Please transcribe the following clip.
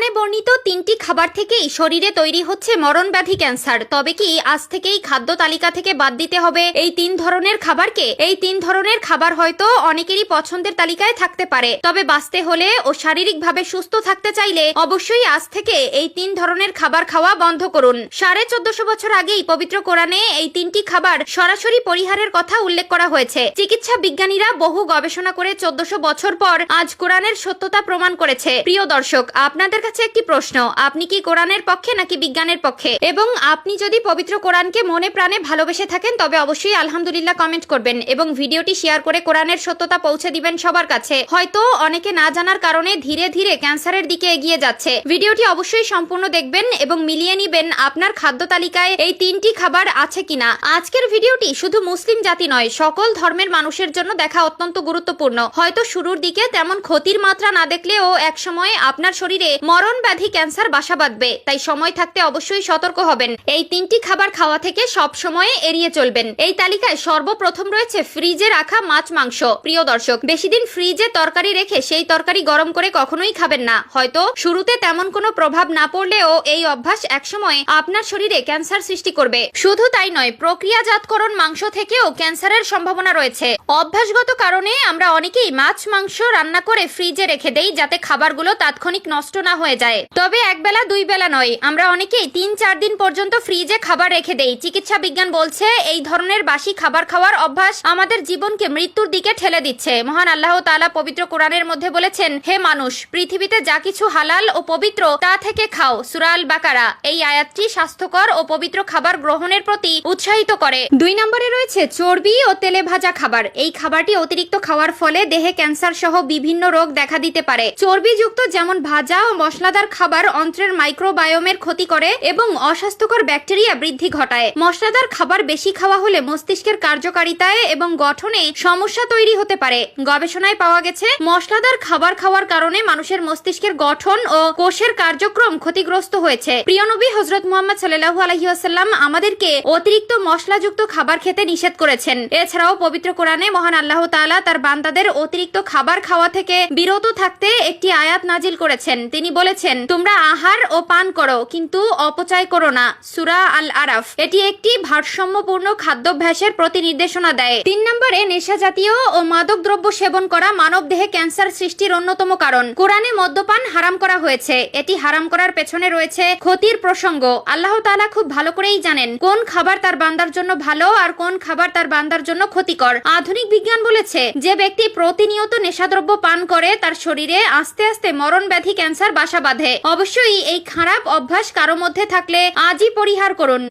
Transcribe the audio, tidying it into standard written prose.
কোরআনে বর্ণিত তিনটি খাবার থেকেই শরীরে তৈরি হচ্ছে মরণব্যাধি ক্যান্সার। তবে কি আজ থেকেই খাদ্য তালিকা থেকে বাদ দিতে হবে এই তিন ধরনের খাবারকে? এই তিন ধরনের খাবার হয়তো অনেকেরই পছন্দের তালিকায় থাকতে পারে, তবে বাঁচতে হলে ও শারীরিকভাবে সুস্থ থাকতে চাইলে অবশ্যই আজ থেকে এই তিন ধরনের খাবার খাওয়া বন্ধ করুন। 1450 বছর আগেই পবিত্র কোরআনে এই তিনটি খাবার সরাসরি পরিহারের কথা উল্লেখ করা হয়েছে। চিকিৎসা বিজ্ঞানীরা বহু গবেষণা করে 1400 বছর পর আজ কোরআনের সত্যতা প্রমাণ করেছে। প্রিয় দর্শক, আপনাদের কাছে একটি প্রশ্ন, আপনি কি কোরআনের পক্ষে নাকি বিজ্ঞানের পক্ষে? এবং আপনি যদি পবিত্র কোরআনকে মনে প্রাণে ভালোবেসে থাকেন তবে অবশ্যই আলহামদুলিল্লাহ কমেন্ট করবেন এবং ভিডিওটি শেয়ার করে কোরআনের সত্যতা পৌঁছে দিবেন সবার কাছে। হয়তো অনেকে না জানার কারণে ধীরে ধীরে ক্যান্সারের দিকে এগিয়ে যাচ্ছে। ভিডিওটি অবশ্যই সম্পূর্ণ দেখবেন এবং মিলিয়ে নিবেন আপনার খাদ্য তালিকায় এই তিনটি খাবার আছে কিনা। আজকের ভিডিওটি শুধু মুসলিম জাতি নয়, সকল ধর্মের মানুষের জন্য দেখা অত্যন্ত গুরুত্বপূর্ণ। হয়তো শুরুর দিকে তেমন ক্ষতির মাত্রা না দেখলেও এক সময় আপনার শরীরে মরণ ব্যাধি ক্যান্সার বাসা বাঁধবে, তাই সময় থাকতে অবশ্যই সতর্ক হবেন। এই তিনটি খাবার খাওয়া থেকে সব সময় এড়িয়ে চলবেন। এই তালিকায় সর্বপ্রথম রয়েছে ফ্রিজে রাখা মাছ মাংস। প্রিয় দর্শক, বেশি দিন ফ্রিজে তরকারি রেখে সেই তরকারি গরম করে কখনোই খাবেন না। হয়তো শুরুতে তেমন কোনো প্রভাব না পড়লেও এই অভ্যাস একসময় আপনার শরীরে ক্যান্সার সৃষ্টি করবে। শুধু তাই নয়, প্রক্রিয়াজাতকরণ মাংস থেকেও ক্যান্সারের সম্ভাবনা রয়েছে। অভ্যাসগত কারণে আমরা অনেকেই মাছ মাংস রান্না করে ফ্রিজে রেখে দেই যাতে খাবারগুলো তাৎক্ষণিক নষ্ট না হয়ে যায়। তবে এক বেলা দুই বেলা নয়, আমরা অনেকেই 3-4 দিন পর্যন্ত ফ্রিজে খাবার রেখে দেই। চিকিৎসা বিজ্ঞান বলছে এই ধরনের বাসি খাবার খাওয়ার অভ্যাস আমাদের জীবনকে মৃত্যুর দিকে ঠেলে দিচ্ছে। মহান আল্লাহ তাআলা পবিত্র কোরআনের মধ্যে বলেছেন, হে মানুষ, পৃথিবীতে যা কিছু হালাল ও পবিত্র তা থেকে খাও। সূরা আল বাকারা। এই আয়াতটি স্বাস্থ্যকর ও পবিত্র খাবার গ্রহণের প্রতি উৎসাহিত করে। 2 নম্বরে রয়েছে চর্বি ও তেলে ভাজা খাবার। এই খাবারটি অতিরিক্ত খাওয়ার ফলে দেহে ক্যান্সার সহ বিভিন্ন রোগ দেখা দিতে পারে। চর্বিযুক্ত যেমন ভাজা ও মশলাদার খাবার অন্ত্রের মাইক্রোবায়োমের ক্ষতি করে এবং অস্বাস্থ্যকর ব্যাকটেরিয়া বৃদ্ধি ঘটায়। মশলাদার খাবার বেশি খাওয়া হলে মস্তিষ্কের কার্যকারিতায় এবং গঠনে সমস্যা তৈরি হতে পারে। গবেষণায় পাওয়া গেছে মশলাদার খাবার খাওয়ার কারণে মানুষের মস্তিষ্কের গঠন ও কোষের কার্যক্রম ক্ষতিগ্রস্ত হয়েছে। প্রিয় নবী হযরত মুহাম্মদ সাল্লাল্লাহু আলাইহি ওয়াসাল্লাম আমাদেরকে অতিরিক্ত মশলাযুক্ত খাবার খেতে নিষেধ করেছেন। এছাড়াও পবিত্র কোরআনে মহান আল্লাহ তাআলা তার বান্দাদের অতিরিক্ত খাবার খাওয়া থেকে বিরত থাকতে একটি আয়াত নাজিল করেছেন। তিনি বলেছেন, তোমরা আহার ও পান করো কিন্তু অপচয় করো না। সূরা আল আরাফ। এটি একটি ভারসাম্যপূর্ণ খাদ্যাভ্যাসের প্রতি নির্দেশনা দেয়। 3 নম্বরে নেশা জাতীয় ও মাদক দ্রব্য সেবন করা মানব দেহে ক্যান্সার সৃষ্টির অন্যতম কারণ। কোরআনে মদ্যপান হারাম করা হয়েছে। এটি হারাম করার পেছনে রয়েছে ক্ষতির প্রসঙ্গ। আল্লাহ তাআলা খুব ভালো করেই জানেন কোন খাবার তার বান্দার জন্য ভালো আর কোন খাবার তার বান্দার জন্য ক্ষতিকর। আধুনিক বিজ্ঞান বলেছে যে ব্যক্তি প্রতিনিয়ত নেশাদ্রব্য পান করে তার শরীরে আস্তে আস্তে মরণ ব্যাধি ক্যান্সার বাসা বাঁধে। অবশ্যই এই খারাপ অভ্যাস কারো মধ্যে থাকলে আজই পরিহার করুন।